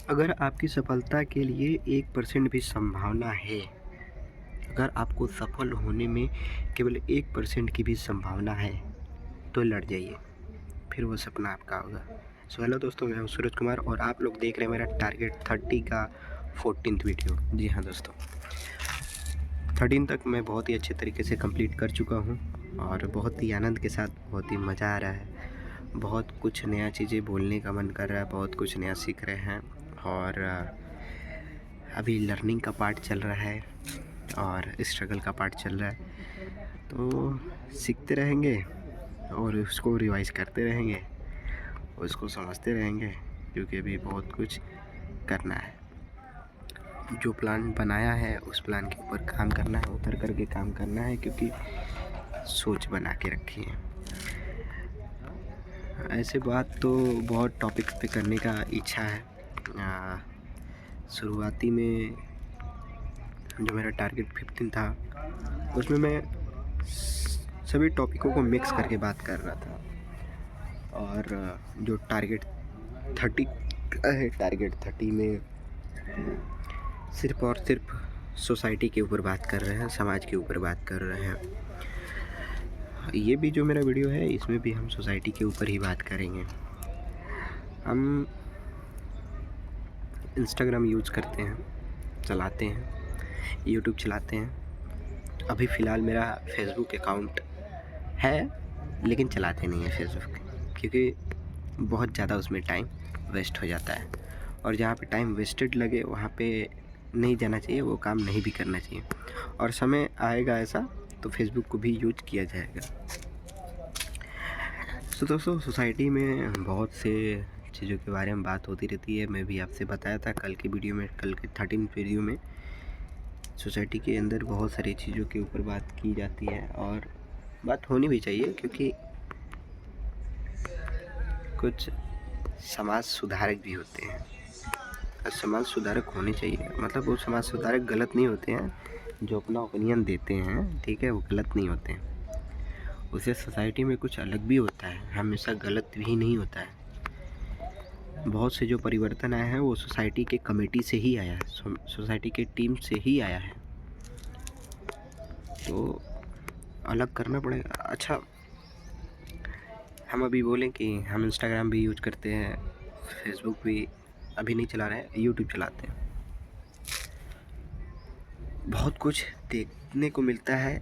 अगर आपकी सफलता के लिए 1% भी संभावना है, अगर आपको सफल होने में केवल 1% की भी संभावना है, तो लड़ जाइए, फिर वो सपना आपका होगा। सो हेलो दोस्तों, मैं हूँ सूरज कुमार और आप लोग देख रहे हैं मेरा टारगेट 30 का 14th वीडियो। जी हाँ दोस्तों, 13 तक मैं बहुत ही अच्छे तरीके से कंप्लीट कर चुका हूँ और बहुत ही आनंद के साथ बहुत ही मज़ा आ रहा है। बहुत कुछ नया चीज़ें बोलने का मन कर रहा है, बहुत कुछ नया सीख रहे हैं और अभी लर्निंग का पार्ट चल रहा है और स्ट्रगल का पार्ट चल रहा है। तो सीखते रहेंगे और उसको रिवाइज़ करते रहेंगे, उसको समझते रहेंगे, क्योंकि अभी बहुत कुछ करना है। जो प्लान बनाया है उस प्लान के ऊपर काम करना है, उतर कर के काम करना है, क्योंकि सोच बना के रखी है। ऐसे बात तो बहुत टॉपिक पे करने का इच्छा है। शुरुआती में जो मेरा टारगेट 15 था, उसमें मैं सभी टॉपिकों को मिक्स करके बात कर रहा था और जो टारगेट 30 है, टारगेट 30 में सिर्फ और सिर्फ सोसाइटी के ऊपर बात कर रहे हैं, समाज के ऊपर बात कर रहे हैं। ये भी जो मेरा वीडियो है, इसमें भी हम सोसाइटी के ऊपर ही बात करेंगे। हम इंस्टाग्राम यूज़ करते हैं, चलाते हैं, यूट्यूब चलाते हैं। अभी फ़िलहाल मेरा फेसबुक अकाउंट है, लेकिन चलाते नहीं हैं फेसबुक, क्योंकि बहुत ज़्यादा उसमें टाइम वेस्ट हो जाता है और जहाँ पे टाइम वेस्टेड लगे वहाँ पे नहीं जाना चाहिए, वो काम नहीं भी करना चाहिए। और समय आएगा ऐसा तो फेसबुक को भी यूज किया जाएगा। तो दोस्तों, सोसाइटी में बहुत से चीज़ों के बारे में बात होती रहती है। मैं भी आपसे बताया था कल के वीडियो में, कल के 13 वीडियो में सोसाइटी के अंदर बहुत सारी चीज़ों के ऊपर बात की जाती है और बात होनी भी चाहिए, क्योंकि कुछ समाज सुधारक भी होते हैं और समाज सुधारक होने चाहिए। मतलब वो समाज सुधारक गलत नहीं होते हैं, जो अपना ओपिनियन देते हैं, ठीक है, वो गलत नहीं होते हैं। उसे सोसाइटी में कुछ अलग भी होता है, हमेशा गलत भी नहीं होता है। बहुत से जो परिवर्तन आए हैं वो सोसाइटी के कमेटी से ही आया है, सोसाइटी के टीम से ही आया है। तो अलग करना पड़ेगा। अच्छा, हम अभी बोलें कि हम इंस्टाग्राम भी यूज करते हैं, फेसबुक भी अभी नहीं चला रहे हैं, यूट्यूब चलाते हैं। बहुत कुछ देखने को मिलता है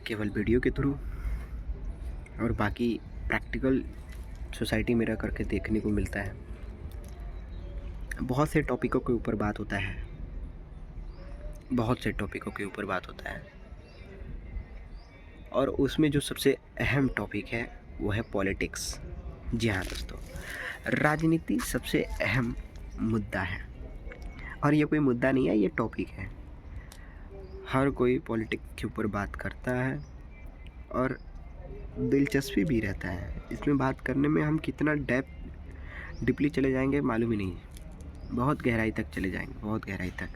केवल वीडियो के थ्रू, और बाकी प्रैक्टिकल सोसाइटी में रह करके देखने को मिलता है। बहुत से टॉपिकों के ऊपर बात होता है, बहुत से टॉपिकों के ऊपर बात होता है, और उसमें जो सबसे अहम टॉपिक है वो है पॉलिटिक्स। जी हाँ दोस्तों, राजनीति सबसे अहम मुद्दा है, और ये कोई मुद्दा नहीं है, ये टॉपिक है। हर कोई पॉलिटिक्स के ऊपर बात करता है और दिलचस्पी भी रहता है इसमें बात करने में। हम कितना डीपली चले जाएंगे मालूम ही नहीं, बहुत गहराई तक चले जाएंगे, बहुत गहराई तक।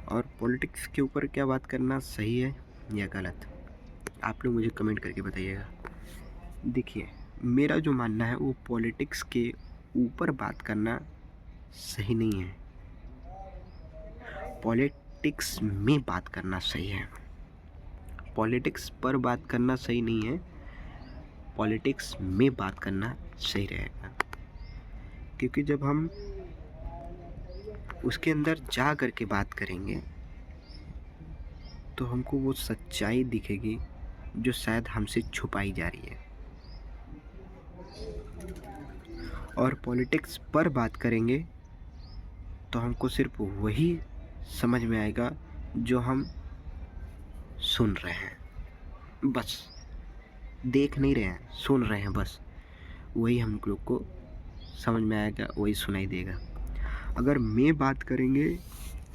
और पॉलिटिक्स के ऊपर क्या बात करना सही है या गलत, आप लोग मुझे कमेंट करके बताइएगा। देखिए, मेरा जो मानना है वो पॉलिटिक्स के ऊपर बात करना सही नहीं है, पॉलिटिक्स में बात करना सही है। पॉलिटिक्स पर बात करना सही नहीं है, पॉलिटिक्स में बात करना सही रहेगा। क्योंकि जब हम उसके अंदर जा कर के बात करेंगे तो हमको वो सच्चाई दिखेगी जो शायद हमसे छुपाई जा रही है। और पॉलिटिक्स पर बात करेंगे तो हमको सिर्फ वही समझ में आएगा जो हम सुन रहे हैं, बस देख नहीं रहे हैं, सुन रहे हैं, बस वही हम लोग को समझ में आएगा, वही सुनाई देगा। अगर मैं बात करेंगे,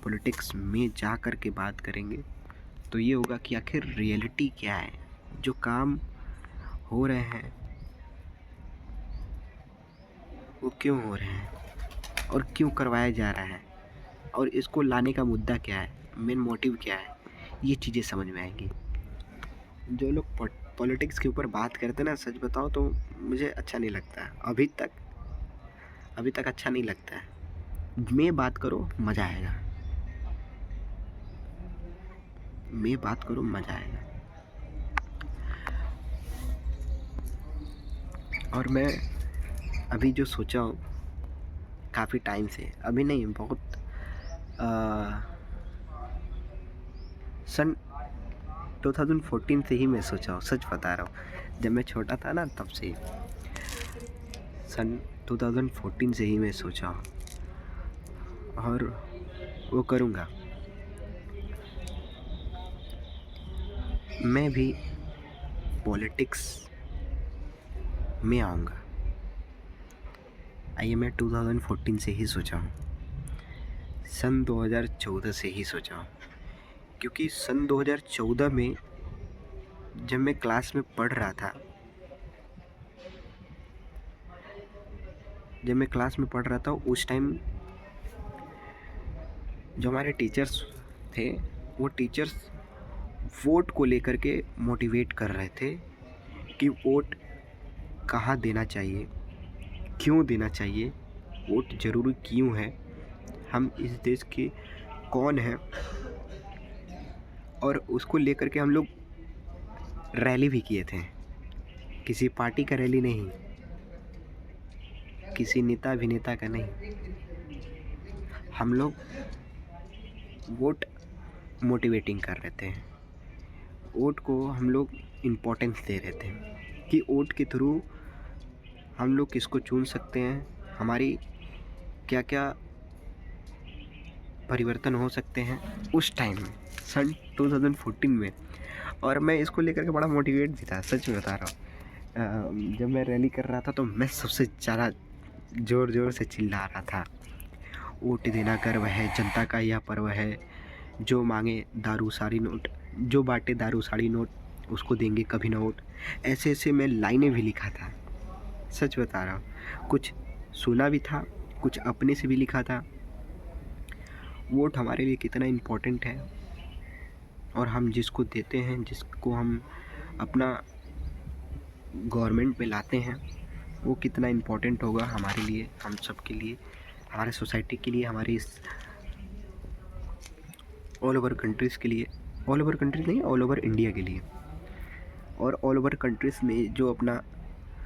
पॉलिटिक्स में जा कर के बात करेंगे, तो ये होगा कि आखिर रियलिटी क्या है, जो काम हो रहे हैं वो क्यों हो रहे हैं और क्यों करवाया जा रहा है, और इसको लाने का मुद्दा क्या है, मेन मोटिव क्या है, ये चीज़ें समझ में आएंगी। जो लोग पॉलिटिक्स के ऊपर बात करते हैं ना, सच बताओ तो मुझे अच्छा नहीं लगता है, अभी तक अच्छा नहीं लगता है। मैं बात करो मज़ा आएगा, मैं बात करो मज़ा आएगा। और मैं अभी जो सोचा हूँ काफ़ी टाइम से, अभी नहीं बहुत सन 2014 से ही मैं सोचा हूँ, सच बता रहा हूँ। जब मैं छोटा था ना तब से, सन 2014 से ही मैं सोचा हूँ और वो करूँगा। मैं भी पॉलिटिक्स में आऊँगा। आइए, मैं 2014 से ही सोचा हूँ, सन 2014 से ही सोचा हूँ, क्योंकि सन 2014 में जब मैं क्लास में पढ़ रहा था, उस टाइम जो हमारे टीचर्स थे, वो टीचर्स वोट को लेकर के मोटिवेट कर रहे थे कि वोट कहाँ देना चाहिए, क्यों देना चाहिए, वोट ज़रूरी क्यों है, हम इस देश के कौन हैं। और उसको लेकर के हम लोग रैली भी किए थे, किसी पार्टी का रैली नहीं, किसी नेता अभिनेता का नहीं, हम लोग वोट मोटिवेटिंग कर रहे थे। वोट को हम लोग इम्पोर्टेंस दे रहे थे कि वोट के थ्रू हम लोग किसको चुन सकते हैं, हमारी क्या क्या परिवर्तन हो सकते हैं उस टाइम में, सन 2014 में। और मैं इसको लेकर के बड़ा मोटिवेट भी था, सच में बता रहा हूँ। जब मैं रैली कर रहा था तो मैं सबसे ज़्यादा ज़ोर ज़ोर से चिल्ला रहा था, वोट देना गर्व है, जनता का यह पर्व है, जो मांगे दारू साड़ी नोट, जो बांटे दारू साड़ी नोट, उसको देंगे कभी ना वोट। ऐसे ऐसे मैं लाइनें भी लिखा था, सच बता रहा हूँ। कुछ सुना भी था, कुछ अपने से भी लिखा था। वोट हमारे लिए कितना इम्पोर्टेंट है, और हम जिसको देते हैं, जिसको हम अपना गवर्नमेंट में लाते हैं, वो कितना इम्पोर्टेंट होगा हमारे लिए, हम सब के लिए, हमारे सोसाइटी के लिए, हमारी इस ऑल ओवर कंट्रीज़ के लिए, ऑल ओवर कंट्रीज़ नहीं, ऑल ओवर इंडिया के लिए, और ऑल ओवर कंट्रीज़ में जो अपना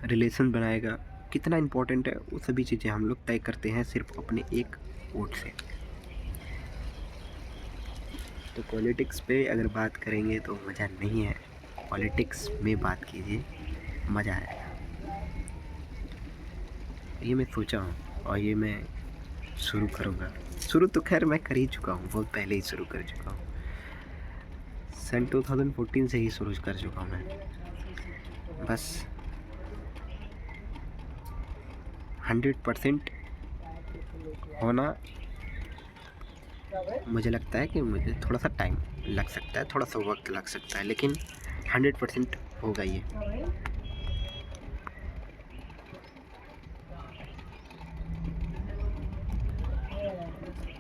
रिलेशन बनाएगा कितना इम्पोर्टेंट है, वो सभी चीज़ें हम लोग तय करते हैं सिर्फ अपने एक वोट से। तो पॉलिटिक्स पे अगर बात करेंगे तो मज़ा नहीं है, पॉलिटिक्स में बात कीजिए, मज़ा आएगा। ये मैं सोचा हूँ और ये मैं शुरू करूँगा। शुरू तो खैर मैं कर ही चुका हूँ, बहुत पहले ही शुरू कर चुका हूँ, सन 2014 से ही शुरू कर चुका हूँ मैं। बस 100% होना, मुझे लगता है कि मुझे थोड़ा सा टाइम लग सकता है, थोड़ा सा वक्त लग सकता है, लेकिन 100% होगा ये।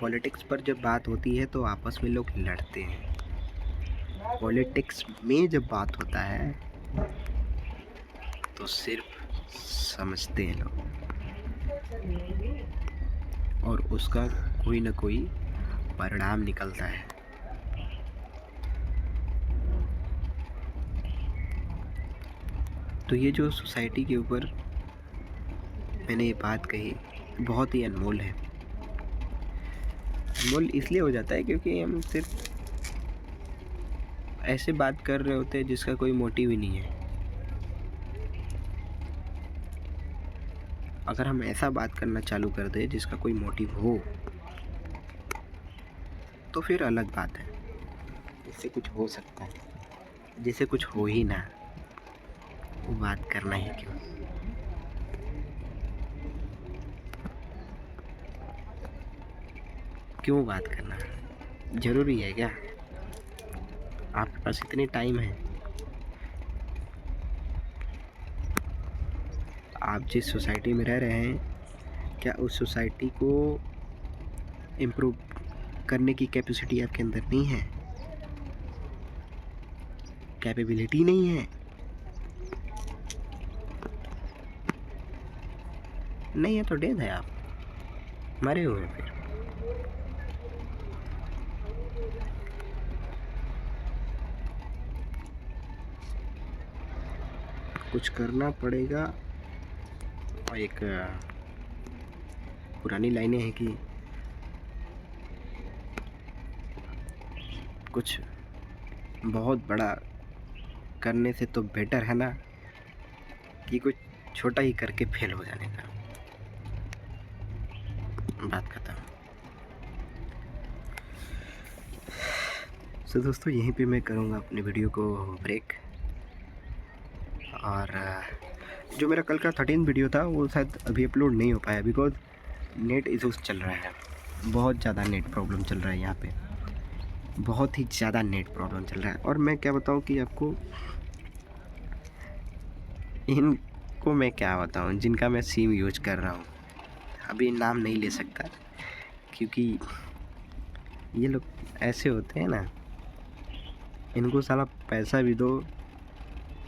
पॉलिटिक्स पर जब बात होती है तो आपस में लोग लड़ते हैं, पॉलिटिक्स में जब बात होता है तो सिर्फ समझते हैं लोग, और उसका कोई ना कोई परिणाम निकलता है। तो ये जो सोसाइटी के ऊपर मैंने ये बात कही, बहुत ही अनमोल है। अनमोल इसलिए हो जाता है क्योंकि हम सिर्फ ऐसे बात कर रहे होते हैं जिसका कोई मोटिव ही नहीं है। अगर हम ऐसा बात करना चालू कर दें जिसका कोई मोटिव हो, तो फिर अलग बात है, इससे कुछ हो सकता है। जिसे कुछ हो ही ना, वो बात करना ही क्यों। क्यों बात करना ज़रूरी है क्या? आपके पास इतने टाइम है, आप जिस सोसाइटी में रह रहे हैं, क्या उस सोसाइटी को इम्प्रूव करने की कैपेसिटी आपके अंदर नहीं है, कैपेबिलिटी नहीं है? नहीं है तो डेढ़ है आप। मरे हुए हैं फिर। कुछ करना पड़ेगा। और एक पुरानी लाइनें हैं कि कुछ बहुत बड़ा करने से तो बेटर है ना कि कुछ छोटा ही करके फेल हो जाने का। बात खत्म। सो दोस्तों, यहीं पे मैं करूँगा अपने वीडियो को ब्रेक। और जो मेरा कल का 13 वीडियो था वो शायद अभी अपलोड नहीं हो पाया बिकॉज़ नेट इश्यूज़ चल रहा है। बहुत ज़्यादा नेट प्रॉब्लम चल रहा है यहाँ पे, बहुत ही ज़्यादा नेट प्रॉब्लम चल रहा है। और मैं क्या बताऊँ कि आपको, इनको मैं क्या बताऊँ जिनका मैं सिम यूज कर रहा हूँ। अभी नाम नहीं ले सकता क्योंकि ये लोग ऐसे होते हैं ना, इनको साला पैसा भी दो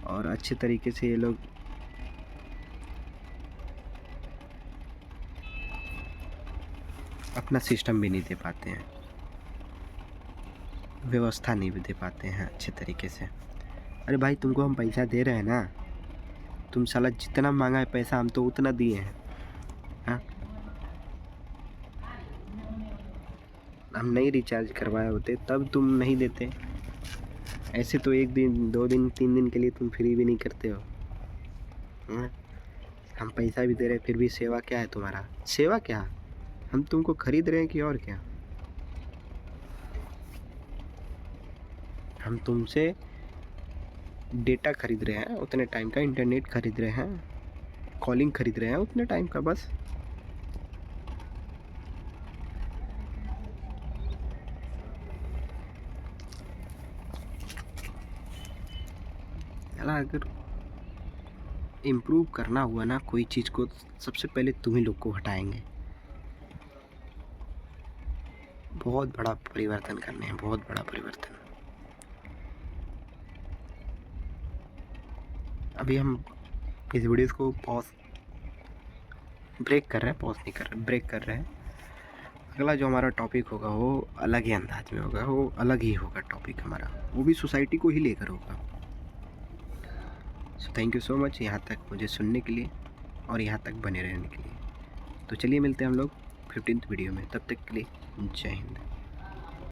और अच्छे तरीके से ये लोग अपना सिस्टम भी नहीं दे पाते हैं, व्यवस्था नहीं भी दे पाते हैं अच्छे तरीके से। अरे भाई, तुमको हम पैसा दे रहे हैं ना, तुम साला जितना मांगा है पैसा हम तो उतना दिए हैं। हाँ, हम नहीं रिचार्ज करवाए होते तब तुम नहीं देते। ऐसे तो 1 दिन 2 दिन 3 दिन के लिए तुम फ्री भी नहीं करते हो। हाँ? हम पैसा भी दे रहे हैं फिर भी सेवा क्या है तुम्हारा? सेवा क्या? हम तुमको खरीद रहे हैं कि और क्या? हम तुमसे डेटा खरीद रहे हैं, उतने टाइम का इंटरनेट खरीद रहे हैं, कॉलिंग खरीद रहे हैं उतने टाइम का बस। यार, अगर इम्प्रूव करना हुआ ना कोई चीज़ को, सबसे पहले तुम ही लोग को हटाएंगे। बहुत बड़ा परिवर्तन करने हैं, बहुत बड़ा परिवर्तन। अभी हम इस वीडियो को ब्रेक कर रहे हैं, पॉज नहीं कर रहे, ब्रेक कर रहे हैं। अगला जो हमारा टॉपिक होगा वो अलग ही अंदाज में होगा, वो अलग ही होगा टॉपिक हमारा, वो भी सोसाइटी को ही लेकर होगा। So thank you so much यहाँ तक मुझे सुनने के लिए और यहाँ तक बने रहने के लिए। तो चलिए मिलते हैं हम लोग 15th वीडियो में, तब तक के लिए जय हिंद।